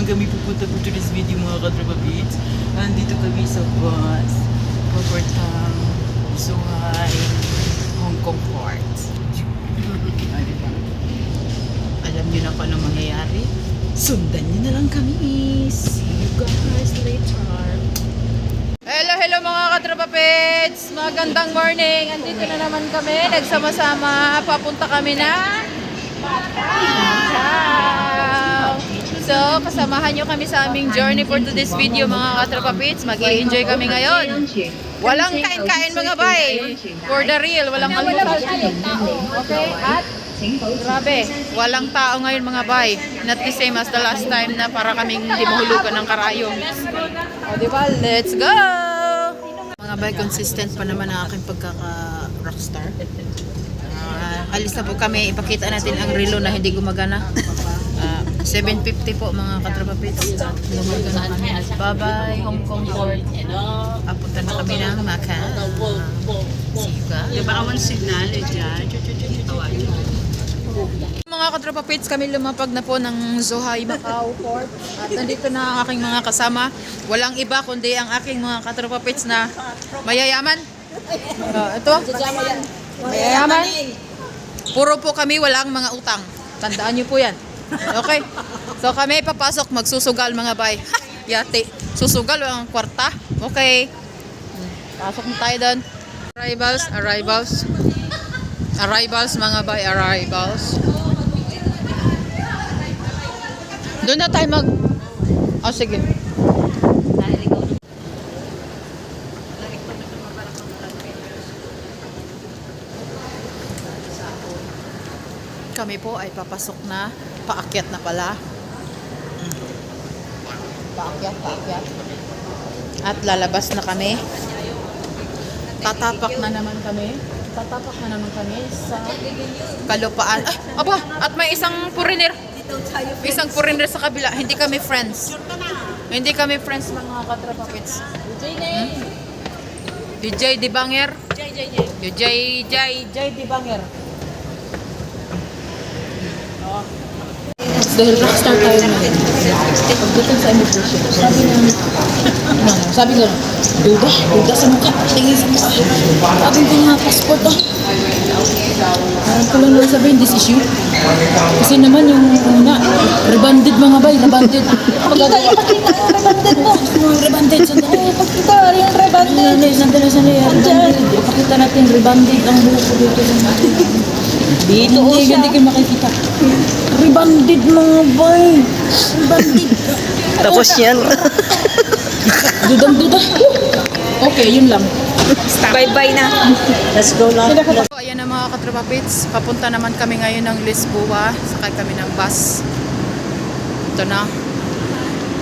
kami pupunta po to this video mga katrapapits. Andito kami sa bus. Papuntang Zhuhai, Hong Kong Port. Alam niyo na kung anong mangyayari? Sundan niyo na lang kami. See you guys later. Hello mga katrapapits! Magandang morning! Andito na naman kami. Nagsama-sama. Papunta kami na Macau. So, kasamahan nyo kami sa aming journey for today's video mga katrapapits. Mag-i-enjoy kami ngayon. Walang kain-kain mga bay. For the real, walang almusal. Okay? At grabe, walang tao ngayon mga bay. Not the same as the last time na para kaming hindi mahulugan ng karayom. O diba? Let's go! Mga bay, consistent pa naman ang aking pagkaka-rockstar. Alis na po kami. Ipakita natin ang relo na hindi gumagana. 750 po mga katrapapits. Gumagana kami. Bye-bye, Hong Kong Port. Papunta na kami ng Macau. See you guys. Diba awan signal dyan? Mga katrapapits, kami lumapag na po ng Zhuhai, Macau Port. At nandito na ang aking mga kasama. Walang iba kundi ang aking mga katrapapits na mayayaman. Ito, mayayaman. Puro po kami walang mga utang. Tandaan nyo po yan. Okay? So kami papasok, magsusugal mga bay. Yati. Susugal ang kwarta. Okay. Pasok na tayo doon. Arrivals mga bay, arrivals. Doon na tayo mag... Oh, sige. Kami po ay papasok na, paakyat na pala. Paakyat. At lalabas na kami. Tatapak na naman kami sa kalupaan. Ay, aba, at may isang foreigner. Sa kabila. Hindi kami friends mga katrapapits. DJ Dibanger. DJ Dibanger. Dahil rockstar tayo na. Pagdating sa immigration, sabi nga, duda sa mukha, tingin sa mukha. Sabi ko nga, passport ah. Ko lang lang sabihin, this is you. Kasi naman yung una, rebanded mga bay, rebanded. Pakita yung rebanded mo. Rebanded, sandali. Pakita yung rebanded. Sandali. Pakita natin, rebanded ang buhok ko dito. Dito o siya. Hindi kayo makikita. Rebanded mga bay. Rebanded. Tapos yan. Dudang-duda. Okay, yun lang. Bye-bye na. Let's go na. So, ayan na mga katrapapits. Papunta naman kami ngayon ng Lisboa. Sakay kami ng bus. Ito na.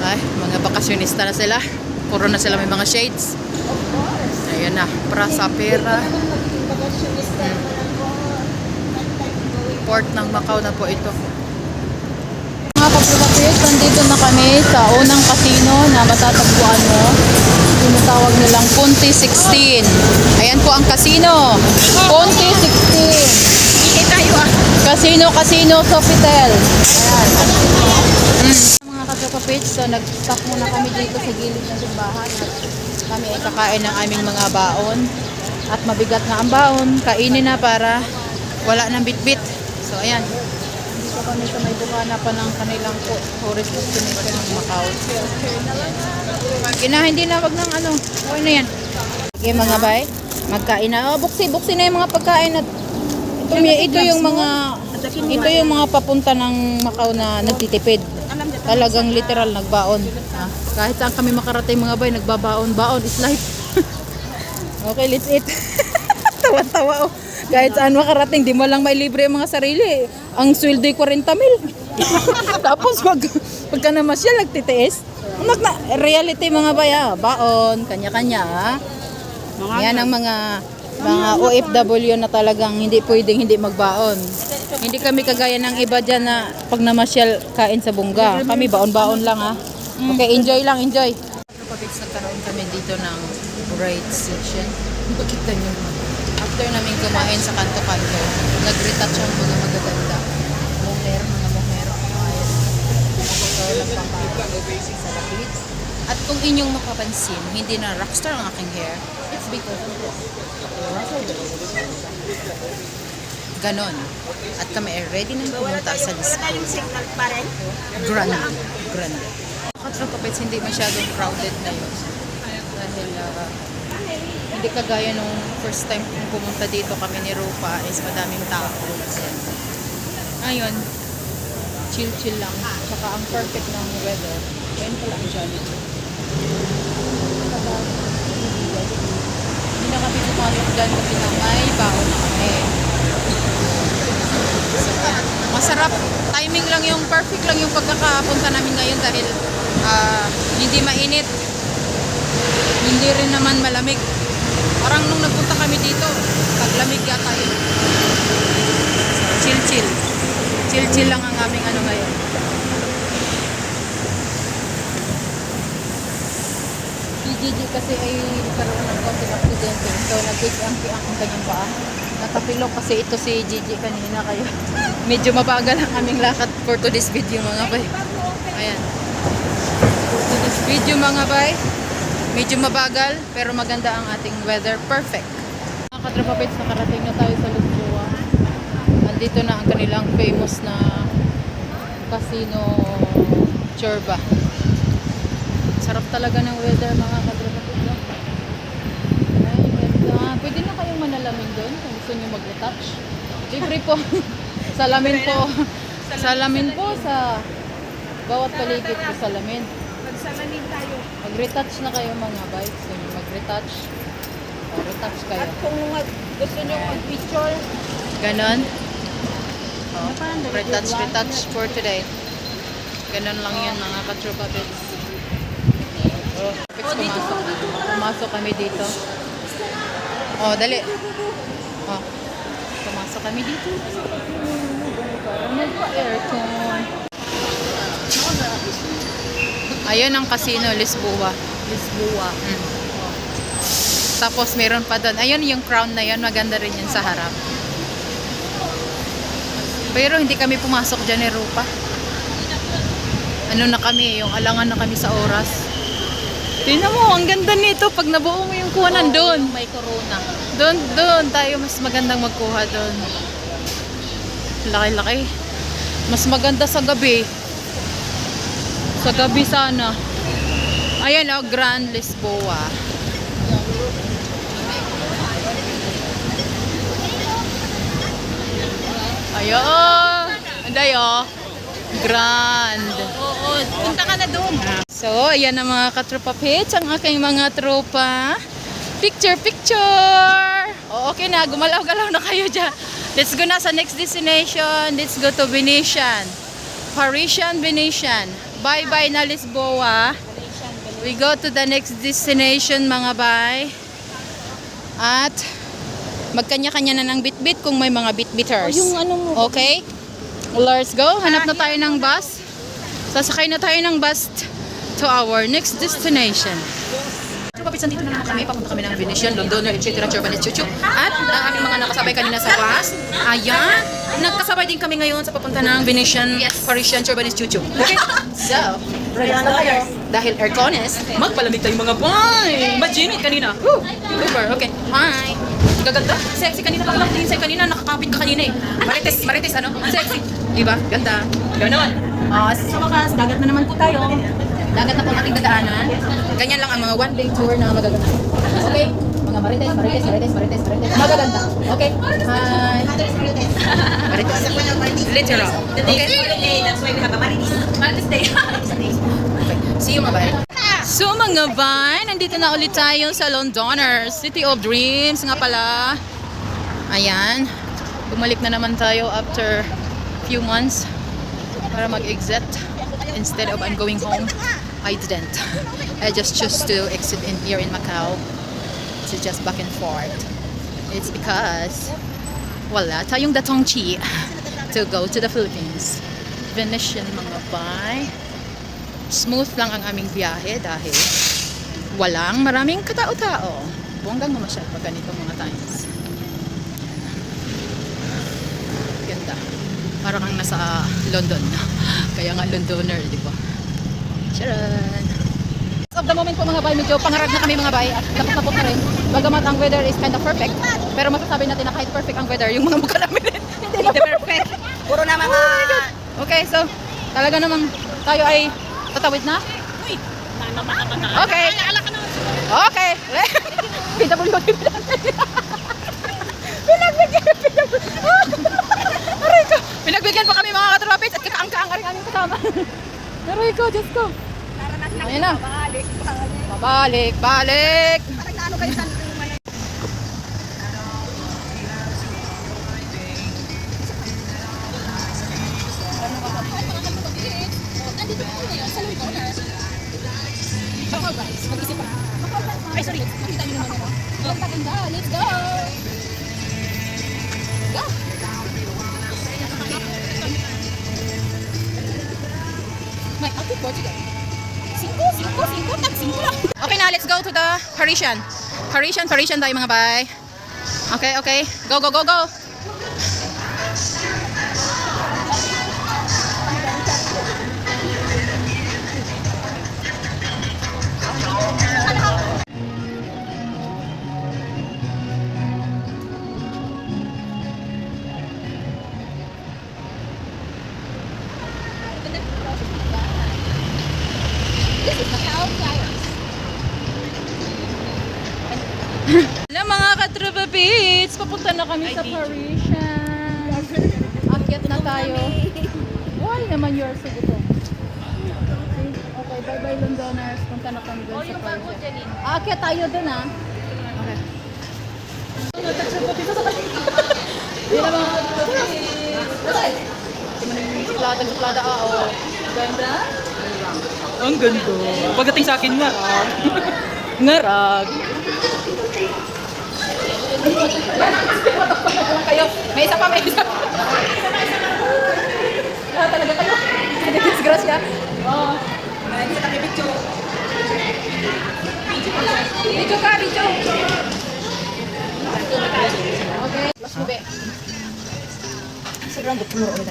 Ay, mga bakasyonista na sila. Puro na sila may mga shades. Ayan na. Prasa Pera. Port ng Macau na po ito. Mga katrapapits, nandito na kami sa unang casino na matatagpuan mo. Tinatawag nilang Punti 16. Ayan po ang casino. Punti 16. Tayo ah. Casino Sofitel. Ayan. Mga katrapapits, so nag-stop muna kami dito sa gilid ng simbahan. At kami ay kakain ng aming mga baon. At mabigat na ang baon. Kainin na para wala nang bitbit. So ayan. Dito kami sa may bukana pa ng kanilang tourist destination ng Macau. Hindi na, wag ng ano. Okay na yan. Okay mga bay, magkain na. Oh, buksi na yung mga pagkain at ito yung mga papunta ng Macau na nagtitipid. Talagang literal nagbaon. Kahit saan kami makarating mga bay, nagbabaon. Baon is life. Okay, let's eat. Tawa-tawa oh. Kahit saan makarating, di mo lang may libre ang mga sarili. Ang sweldo'y 40,000. Tapos pagka naman siya nagtitiis. Reality mga baya, baon, kanya-kanya. Yan ang mga OFW na talagang hindi pwedeng hindi magbaon. Hindi kami kagaya ng iba dyan na pag namasyal kain sa bungga. Kami baon-baon lang ha. Okay, enjoy lang, enjoy. Kapits nagkaroon kami dito ng right section. Bakit nyo? After namin kumain sa kanto-kanto, nag-retouch ang mga magaganda. Mga moher. So, nagpapabasic sa lapid. At kung inyong makapansin, hindi na rockstar ang aking hair. It's because of this. Ganon. At kami ay ready nang pumunta sa disco. Grande. Grande. Kapits, hindi masyadong crowded na yun. Dahil hindi kagaya nung first time kung pumunta dito kami ni Rupa is madaming tao. Ngayon, chill-chill lang. Saka ang perfect ng weather. Ngayon pala ang jolly. Hindi na kami pumasok dyan kasi na may baon na kami. So, masarap. Timing lang yung perfect lang yung pagkakapunta namin ngayon dahil hindi mainit. Hindi rin naman malamig. Parang nung nagpunta kami dito, paglamig yata yun. Chill-chill. Chill-chill lang ang aming ano ngayon. Si Gigi kasi ay karoon ng konting aksidente. So, nag-ang ang kanyang paa. Nakapilok kasi ito si Gigi kanina kaya medyo mabagal ang aming lakad for today's video mga bay. Ayan. For today's video mga bay. Medyo mabagal pero maganda ang ating weather. Perfect. Mga katrapapits, nakarating na tayo sa Lisboa. Nandito na ang kanilang famous na casino Chorba. Sarap talaga ng weather mga katrapapits. Ay, ganda. Pwede na kayong manalamin doon kung gusto nyo mag-retouch. Libre po. Salamin po. Salamin po sa bawat paligid po salamin. Magsalamin tayo. Mag-retouch na kayo mga bikes. Mag-retouch. Retouch kayo. At kung gusto nyo mag-picture, Ganon. Oh, retouch for today. Ganon lang yun mga katropa bits. Pumasok kami dito. Oh, dali. Oh. Pumasok kami dito. Parang nagpa-aircon. Ayun ang casino, Lisboa. Lisboa. Tapos meron pa doon. Ayun yung crown na yun. Maganda rin yun sa harap. Pero hindi kami pumasok dyan ni Rupa. Ano na kami, yung alangan na kami sa oras. Tingnan mo, ang ganda nito. Pag nabuo mo yung kuhanan doon. May corona. Doon tayo mas magandang magkuha doon. Laki-laki. Mas maganda sa gabi. Sa gabi sana. Ayan o, Grand Lisboa. Ayun. Anday o. Grand. Oo, punta ka na doon. So, ayan na mga katropa pits. Ang aking mga tropa. Picture. O, okay na. Gumalaw-galaw na kayo dyan. Let's go na sa next destination. Let's go to Venetian. Parisian Venetian. Bye-bye na Lisboa. We go to the next destination mga bay. At magkanya-kanya na ng bit-bit kung may mga bit-bitters. yung ano mo. Okay? Let's go. Hanap na tayo ng bus. Sasakay na tayo ng bus to our next destination. Papisan dito na naman kami. Papunta kami ng Venetian, Londoner, etc. Chorbanes, Chuchu. At ang aming mga nakasabay kanina sa bus. Ayan. Nagkasabay din kami ngayon sa papunta ng Venetian, Parisian, Chorbanes, Chuchu. Okay? So, ready na tayo. Dahil aircones, magpalamig tayo mga boy. Imagine it kanina. Woo! Uber. Okay. Hi. Gaganda. Sexy kanina pa lang din sa'yo. Kanina nakakapit ka kanina eh. Marites ano? Sexy. Diba? Ganda. Ganon. Sa wakas, dagat na naman po tayo. Dagat na po ang ating dadaanan. Ganyan lang ang mga one-day tour na magaganda. Okay? Mga marites. Magaganda. Okay? Hi. Marites. Literal. Okay? That's why we have a Marites Day. Okay. See you, mga bay. So, mga bay, nandito na ulit tayo sa Londoners. City of Dreams nga pala. Ayan. Bumalik na naman tayo after few months para mag-exit. Instead of I'm going home, I didn't. I just chose to exit in here in Macau. To just back and forth. It's because wala tayong datongchi to go to the Philippines. Venetian mga bay. Smooth lang ang aming biyahe dahil walang maraming katao-tao. Bonggang mamasyal pag ganito mga times. Ganda. Parang kang nasa London. Kaya nga Londoner, di ba? Charan! As of the moment po mga bay, medyo pangarag na kami mga bay at napot na rin. Bagamat ang weather is kind of perfect, pero masasabi natin na kahit perfect ang weather, yung mga mukha namin hindi perfect. Puro na mga... Okay, so talaga namang tayo ay tatawid na. Okay. Okay. PWD. Pinagbigyan pa kami mga katropits at kakaangka-ang rin aming kasama. Aray ko, Diyos ko. Ayan na. Babalik, balik. Parang naano kayo sa... Ay, sorry. Nakita niyo naman ako. Ganda. Let's go. Go. May outfit po today. 5 lang. Okay na, let's go to the Parisian. Parisian tayo mga bay. Okay. Go. Hello mga katrubabits! Papunta na kami sa Parisian. Akyat na tayo. Why naman you're so gutom? Okay, bye-bye Londoners. Punta na kami doon sa Parisian. Akyat tayo doon ah. Okay. Hindi na mga katrubabits. Suplada oh. Ganda? Ang ganda. Pagdating sa akin nga. Ngarag. Kayo. May isa pa. Talaga kayo. Disgrasya. Oo. Hindi kami video. Video ka. Okay. Plus ube. Sobrang puno ulit.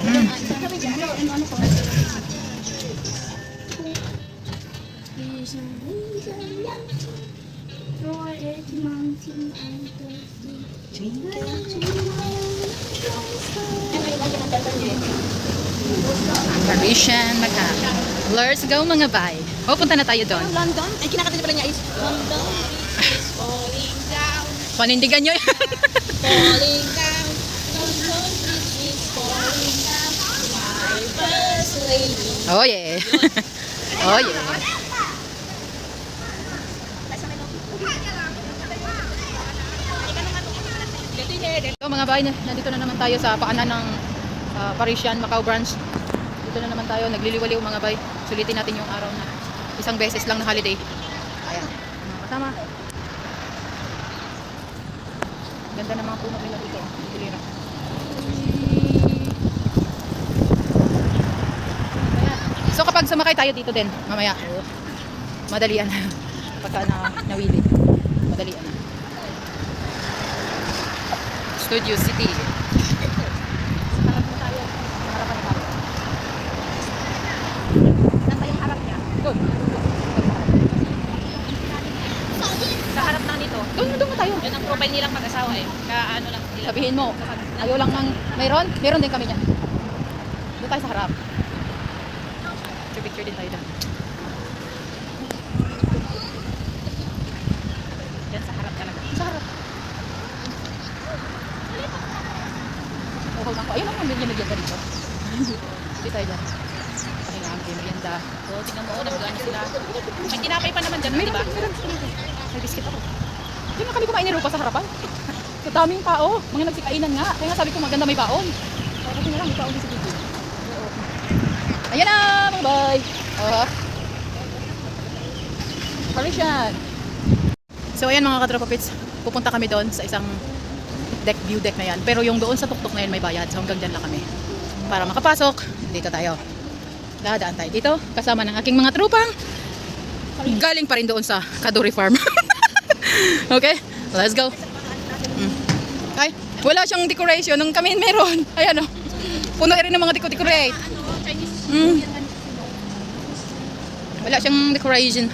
Parisian Macau. Let's go mga bay. Punta na tayo doon. London? Ay, kinakanta pala niya is London is falling down. Panindigan nyo yan. Falling down. London is falling down. My first lady. Oh yeah. Oh yeah. So mga bay, nandito na naman tayo sa paanan ng Parisian Macau branch. Dito na naman tayo, nagliliwaliw mga bay. Sulitin natin yung araw na isang beses lang na holiday. Ayan, mga kasama. Ganda ng mga puno nila dito. Dilira. So kapag sumakay tayo dito din, mamaya, madalian na. Pagka nawili, madalian na. Studio City. Nasa yung harap niya. Doon. Sa harap na nito. Doon na tayo. Yun ang profile nilang mag-asawa eh. Kaano lang nila. Sabihin mo, ayaw lang ng mayroon? Meron din kami niyan. Doon tayo sa harap. Picture din tayo doon. Yan sa harap talaga. Sa harap. Oh, ayun lang ang merienda dito. Hindi tayo dyan. Pahinga ang merienda. So, tingnan mo, nagagana sila. May tinapay pa naman dyan, di ba? Meron. May biscuit ako. Diyan na kami kumain ni Rupa sa harapan. Sa daming tao. Mga nagsikainan nga. Kaya nga sabi ko maganda may baon. Kasi nga lang, may baon din si Bibi. Ayan na, mga bay. Parisian. So ayan mga katropopits. Pupunta kami doon sa isang view deck na yan. Pero yung doon sa tuktok na yan may bayad. So hanggang dyan lang kami. Para makapasok, dito tayo. Dadaan tayo dito. Kasama ng aking mga tropang. Galing pa rin doon sa Kaduri Farm. Okay, let's go. Ay, wala siyang decoration. Nung kami meron. Ayan o. Puno rin ng mga decorate. Wala siyang decoration.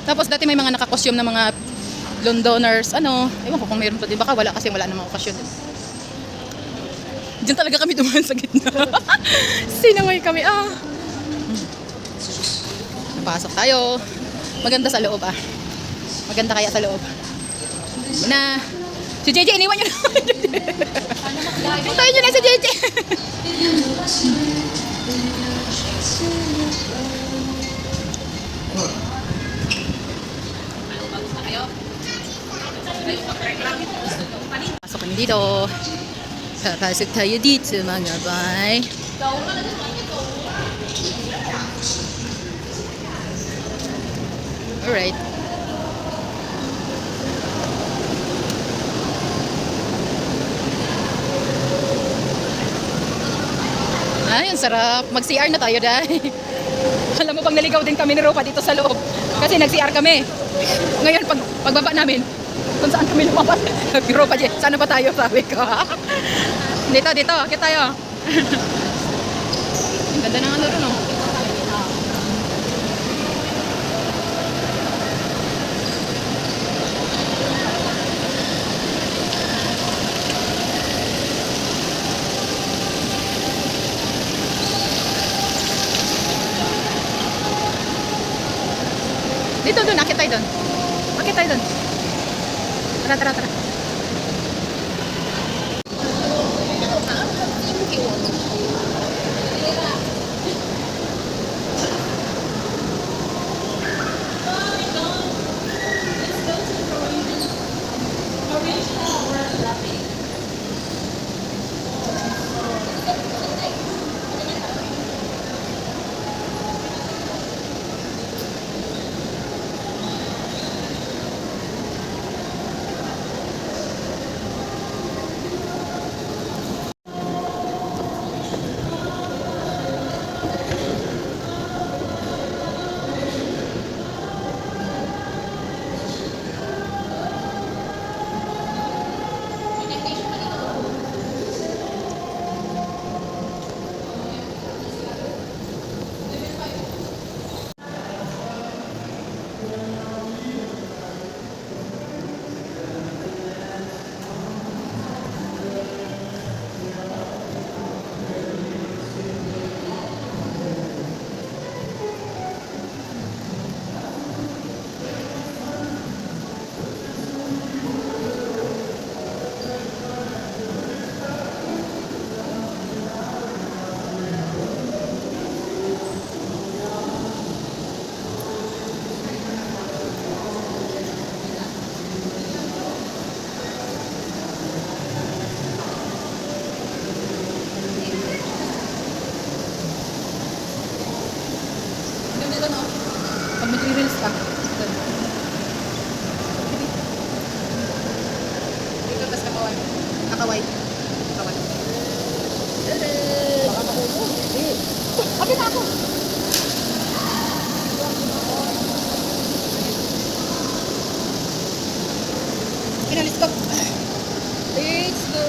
Tapos dati may mga nakakostume na mga Londoners, ewan ko kung mayroon pa din. Baka wala kasi wala namang okasyon. Diyan talaga kami dumaan sa gitna. Sinangay kami, Napasok tayo. Maganda sa loob, Maganda kaya sa loob. Na, si JJ, iniwan nyo na. Puntayin nyo na si JJ. Pasok kami dito. Papasok tayo dito mga bay. Alright. Ay, ang sarap. Mag-CR na tayo dahil. Alam mo bang naligaw din kami ni Ropa dito sa loob. Kasi nag-CR kami. Ngayon, pagbaba namin, kung saan kami lumabas. Ropa, sana ba tayo? Sabi ko. Dito, akit tayo. Ang ganda ng ano rin, Dito, akit tayo doon. Akit tayo doon. Tara. Pag mag-reels ka. Dito, tas kakaway. Kakaway. Baka makulo. Abi na ako. Okay na, let's go. Let's go.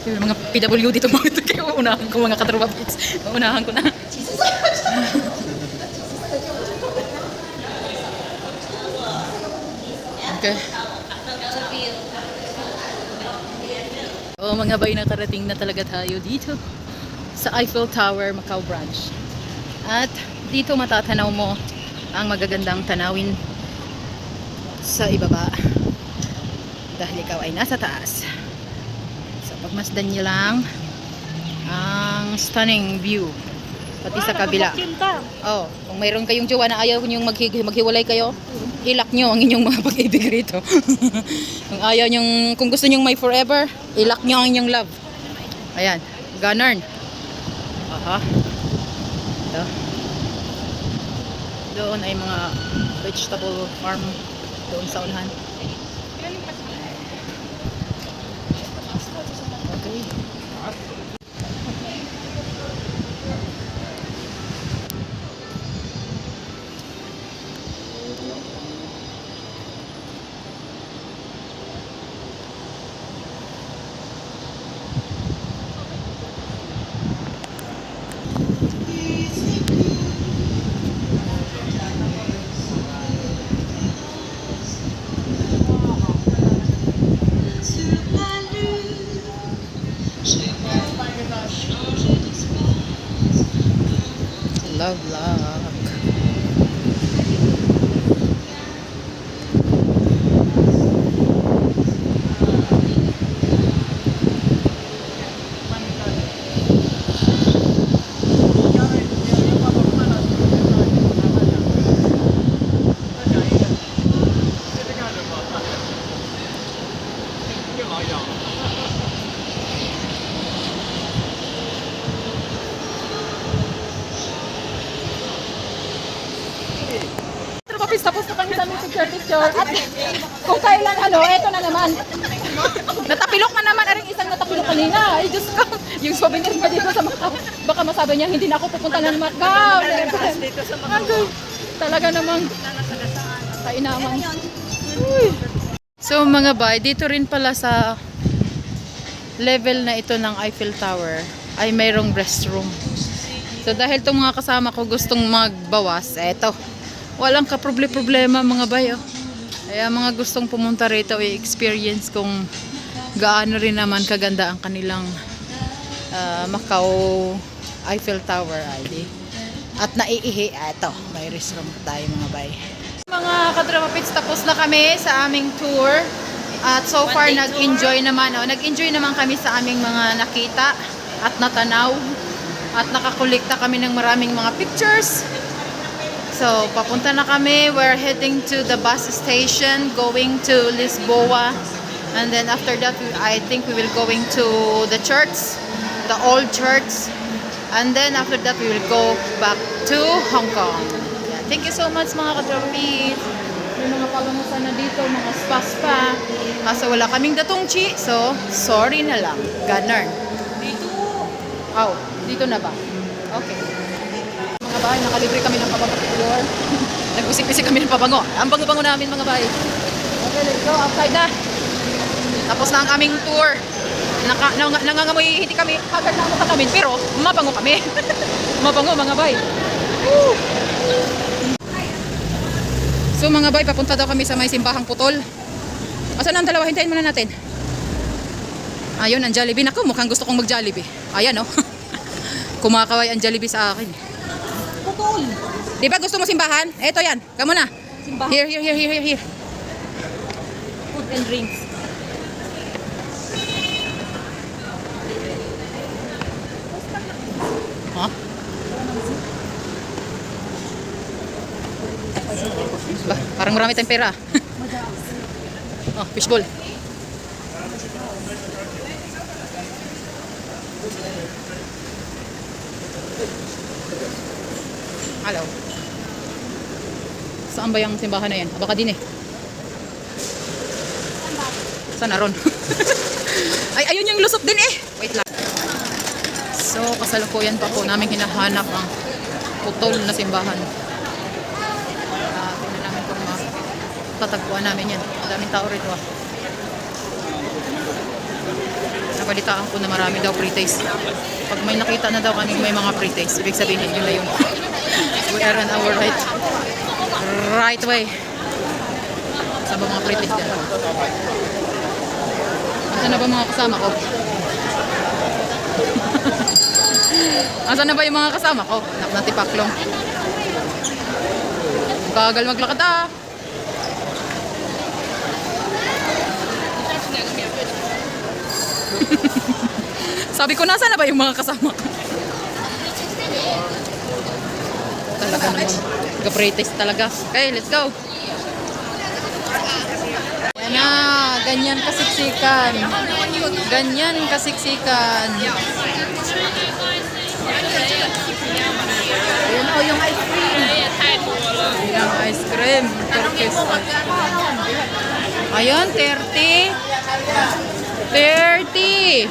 Yung mga PWD dito mga ito, kaya uunahan ko mga katropa pits. Uunahan ko na. Okay. Mga bay, nakarating na talaga tayo dito sa Eiffel Tower, Macau branch. At dito matatanaw mo ang magagandang tanawin sa ibaba dahil ikaw ay nasa taas. So pagmasdan niyo lang ang stunning view pati sa kabila. Kung mayroon kayong jowa na ayaw niyo maghiwalay kayo, ilak nyo ang inyong mga pag-ibig rito. Kung gusto niyo may forever, ilak nyo ang inyong love. Ayan, ganun. Ito. Doon ay mga vegetable farm doon sa unahan. Okay. Tapos na kami sa aming picture. At kung kailan eto na naman. Natapilok na naman. Aring isang natapilok kanina. Ay, Diyos ko. Yung souvenir pa dito sa Macau. Baka masabi niya, hindi na ako pupunta ng Macau. Agay. Talaga namang kainaman. Uy. So mga bay, dito rin pala sa level na ito ng Eiffel Tower ay mayroong restroom. So dahil itong mga kasama ko gustong magbawas, eto, walang kaproblema mga bay. Oh. Kaya mga gustong pumunta rito i-experience kung gaano rin naman kaganda ang kanilang Macau Eiffel Tower. At naiihi, eto, may restroom tayo mga bay. Mga kadrama-pits, tapos na kami sa aming tour. At so far, nag-enjoy naman. Nag-enjoy naman kami sa aming mga nakita at natanaw. At nakakolekta kami ng maraming mga pictures. So, papunta na kami. We're heading to the bus station, going to Lisboa. And then after that, I think we will going to the church, the old church. And then after that, we will go back to Hong Kong. Yeah. Thank you so much mga katropit. May mga pagangusan na dito, mga spa-spa. Kaso wala kaming datongchi, so sorry na lang. Ganun. Dito. Oh, dito na ba? Okay. Mga bahay, nakalibre kami ng pabango. Nag-usik-usik kami ng pabango. Ang bango-bango namin mga bahay. Okay, let's go. Outside na. Tapos na ang aming tour. Nangangamoy, hindi kami agad na mukha kami, pero mabango kami. Mabango mga bay. Woo! So mga bay, papunta daw kami sa may simbahang putol. Asan ang dalawa? Hintayin muna natin. Ayun, ang Jollibee. Naku, mukhang gusto kong mag-Jollibee. Ayan, oh. Kumakaway ang Jollibee sa akin. Putol. Di ba gusto mo simbahan? Eto yan. Kamu na. Simbahan. Here. Food and drinks. Ha? Ba, parang marami tayong pera. Oh, fishbowl. Hello. Saan ba yung simbahan na yan? Baka din eh. Saan na ron? Ay, ayun yung lusot din eh. Wait lang. So, kasalukuyan pa po namin hinahanap ang putol na simbahan. Tingnan namin kung matatagpuan namin yan. Daming tao rito ah. Nabalitaan ko na marami daw pre-taste. Pag may nakita na daw kami may mga pre-taste, ibig sabihin yun na yun. We are on our right way. Saan ba mga pre-taste dyan? Saan na ba mga kasama ko? Asan na ba yung mga kasama ko? Natipaklong. Bagal maglakad ah. Sabi ko, nasa na ba yung mga kasama ko? Talaga naman. Ga-pretest talaga. Okay, let's go. Yan na. Ganyan kasiksikan. Ganyan kasiksikan. Ayan o, yung ice cream. Yung ice cream. Turkish ice cream. Ayun, 30. 30.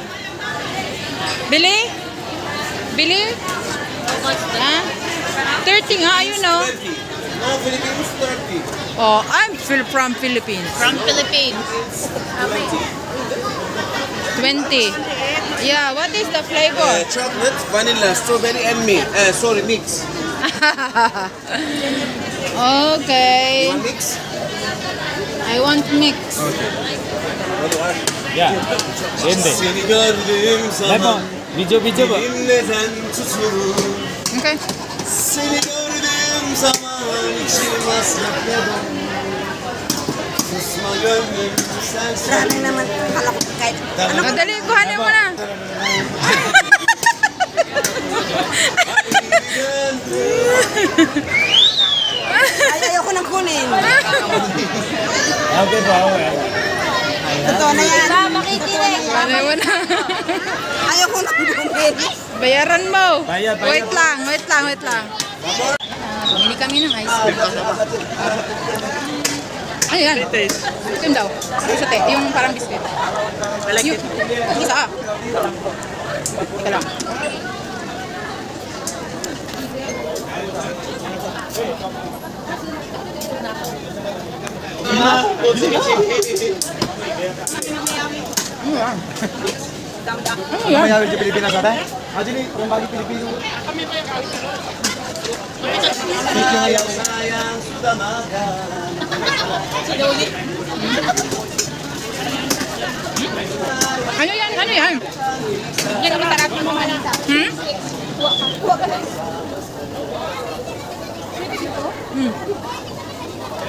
Bili? Bili? Ha? 30 nga, ayun o. No, Philippines 30. Oh, I'm from Philippines. From Philippines. 20. Yeah, what is the flavor? Chocolate, vanilla, strawberry, and me. Sorry, mix. Okay. One mix? I want mix. Ya, şimdi. Seni gördüğüm zaman Video bu. dilimden tutulur. Okay. Seni gördüğüm zaman içim asmaktadır. Susma gönlüm sensin. Grabe naman. Akala ko kahit ano. Madali, kuhanin mo na. Ay, ayoko nang kunin. Okay ba? Totoo na yan. Makikinig. Kuhanin mo na. Ayoko nang kunin. Bayaran mo. Bayad. Wait lang. Bumili kami ng ice cream. Ano yan? Itim daw. Sa te, yung parang biscuit. Yung isa ah. Teka lang. Ano yan? Ano yan? Mayroon di Pilipinas ada? Aja nih, yang bagi Pilipino. Sayang sudah makan. Ano yan? Ano yan? Yan ang masarap ng mga nita. Hmm?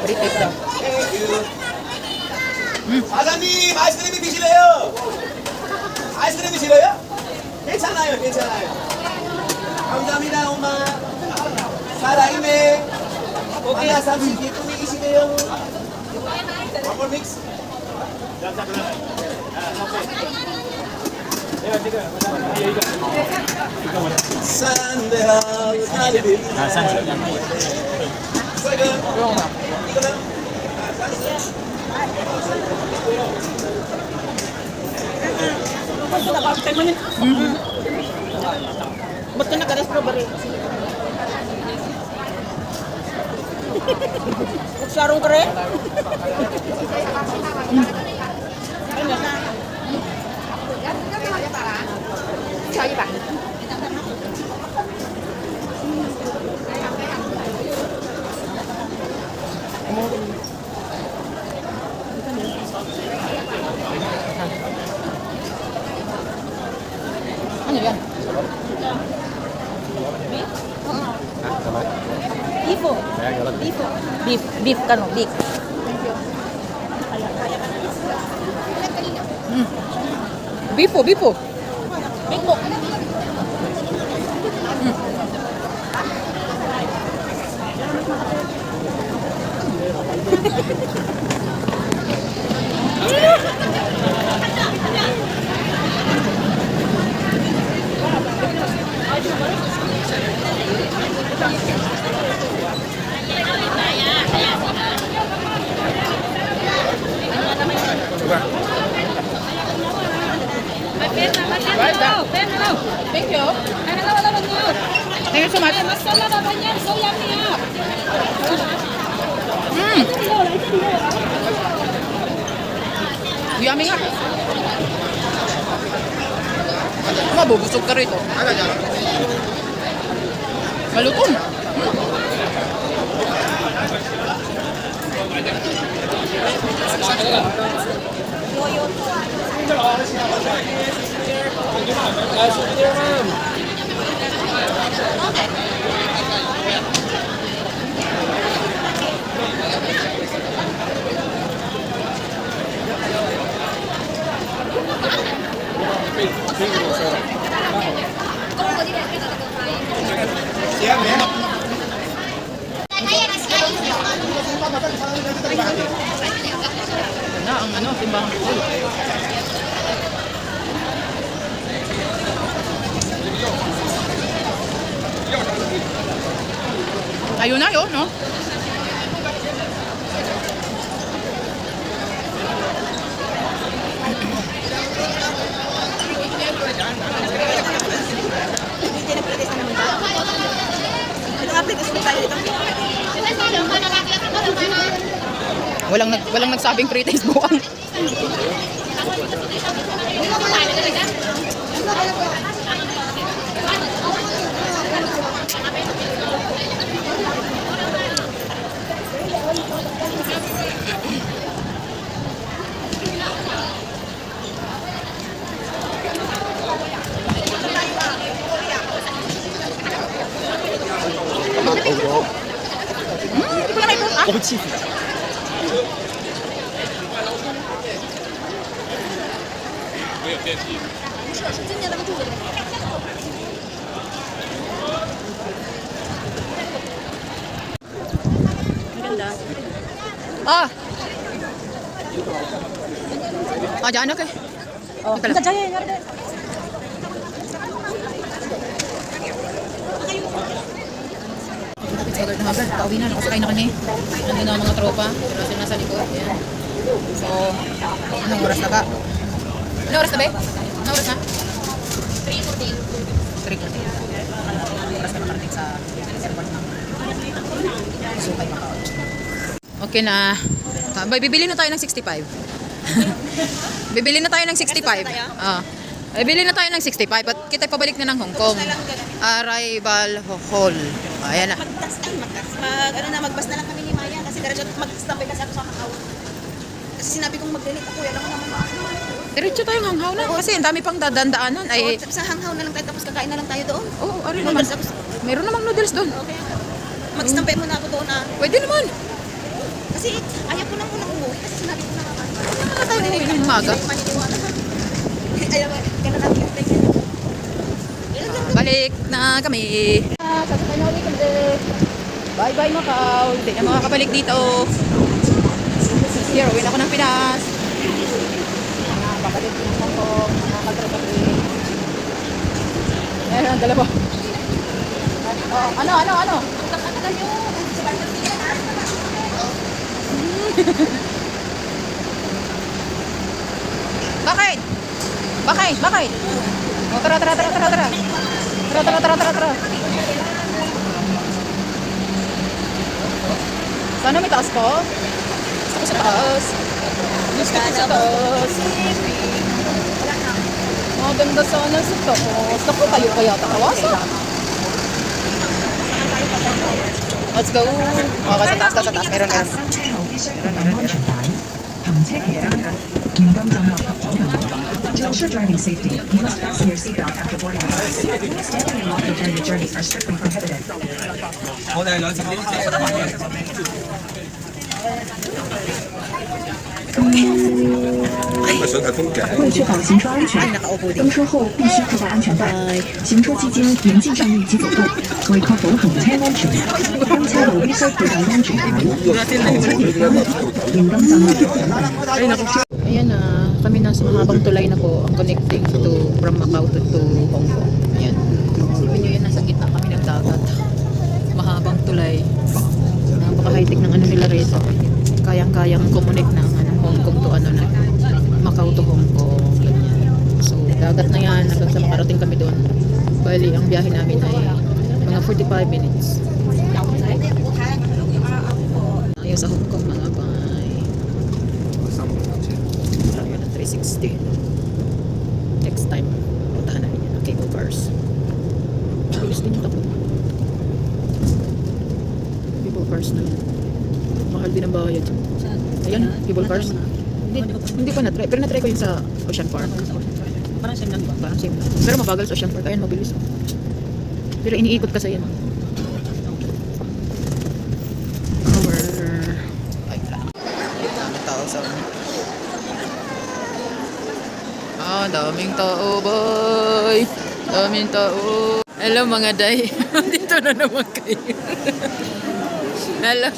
British daw. 사장님 아이스크림이 드실래요? 아이스크림 드실래요? 괜찮아요, 괜찮아요. 감사합니다, 엄마. 사랑이네. 하나 삼십 기쁨이시네요. 한번 믹스. 산대하고 달리비. 이거는 Ba't ka nagka-strawberry? Sarong ka rin? Ano yan? Beef kano, beef. Bifo, bifo. Biko. Thank you. Thank you so much. Yummy nga. Mabubusog ka rito. Malutong. Na ang ano, timbang pool. Ayun na yun, no? Walang nagsabing pre-taste buwang. Ah. Ah, dyan na kay. Oh, teka lang. It's hagard na hagard. Pauwi na. Nakasakay na kami. Nandun na ang mga tropa. Pero sila nasa likod. Yan. So, anong oras na ba? Anong oras na ba? Anong oras na? 3:40. 3:40. Oras na makarating sa airport na. So, kay Macau. Okay na. Bibili na tayo ng 65. Bibili na tayo ng 65. Bibili na tayo ng 65 at kita pabalik na ng Hong Kong. Arrival Hall. Ayan na. Magbas na lang kami ni Maya kasi diretso mag-standby kasi ako sa Macau. Kasi sinabi kong mag-delete ako, yan ako naman. Diretso tayong hanghaw na kasi ang dami pang dadandaanan ay Sa hanghaw na lang tayo tapos kakain na lang tayo doon. oh, ari naman. Meron namang noodles doon. Okay. Mag-standby muna ako doon Pwede naman. Kasi ayaw ko lang muna umuwi kasi sinabi ko na nga. Wala tayo uwi ng umaga. Ayaw, ganun lang yung play. Balik na kami. Sasakay na ulit kami. Bye-bye Macau. Hindi na makakabalik dito. Here, uwi na ako ng Pinas. Babalik ng Hong Kong. Nakakatrabaho. Ayan ang dalawa. Ano? Bakit? Oh, tara. Tara. Sana may taas ko? Gusto ko sa taas. Maganda sana sa taas. Naku, kayo kaya takawasa. Let's go. Okay, sa taas. Meron. To ensure driving safety, you must fasten your seatbelt after boarding the bus. Standing and walking during the journey are strictly prohibited. 为确保行车安全，登车后必须佩戴安全带。行車期間嚴禁上面及走動，為確保行車安全，當車路必須佩戴安全帶。行車期間，嚴禁站立。 Ayan na, kami nasa mahabang tulay na po ang connecting to from Macau to Hong Kong. Ayan. Sabi nyo yan, nasa gitna kami ng dagat. Mahabang tulay. Napaka-high-tech ng ano nila rito. Kayang-kayang connect na ang Hong Kong to na Macau to Hong Kong. Ganyan. So, dagat na yan hanggang sa makarating kami doon. Bali, ang biyahe namin ay mga 45 minutes. Ayaw sa Hong Kong mga bay. Marami na 360. Next time, puntahan namin yan. Cable cars. Bilis din ito. Cable cars na yan. Mahal din ang bayad. Ayan, cable cars. Hindi pa na-try. Pero na-try ko yun sa Ocean Park. Parang same lang ba? Parang same lang. Pero mabagal sa Ocean Park. Ayan, mabilis. Pero iniikot ka sa yan. Power. Ay, lang. Daming tao, boy. Daming tao. Hello, mga day. Dito na naman kayo. Hello.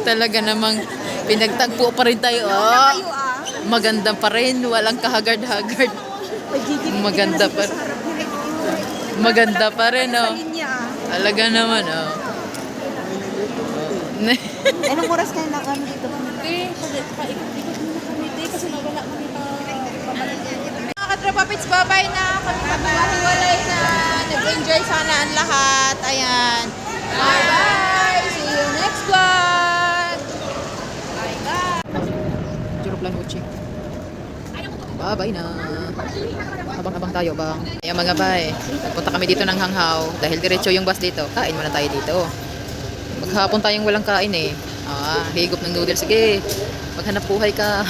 Talaga namang pinagtagpo pa rin tayo. Maganda pa rin. Walang kahagard-hagard. Maganda pa rin. Maganda pa rin, oh. Talaga naman, oh. Anong oras kayo nakano dito? Mga katropa pits, babay na. Kami maghiwalay na. Nag-enjoy sana ang lahat. Ayan. Bye-bye. See you next vlog. Bye-bye. Juroplan Uchi. Bye-bye na. Abang-abang tayo, bang. Ayan mga bay. Nagpunta kami dito ng hanghaw. Dahil diretso yung bus dito. Kain muna tayo dito. Maghapon tayong walang kain eh. Higop ng noodles. Sige. Maghanap buhay ka.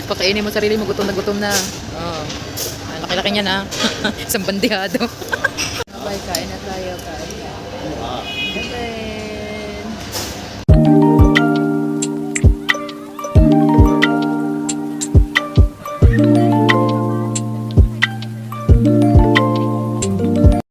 Pakainin mo sarili mo. Gutom na. Laki-laki niya na. Isang bandihado. Bye, kain na tayo. Kain.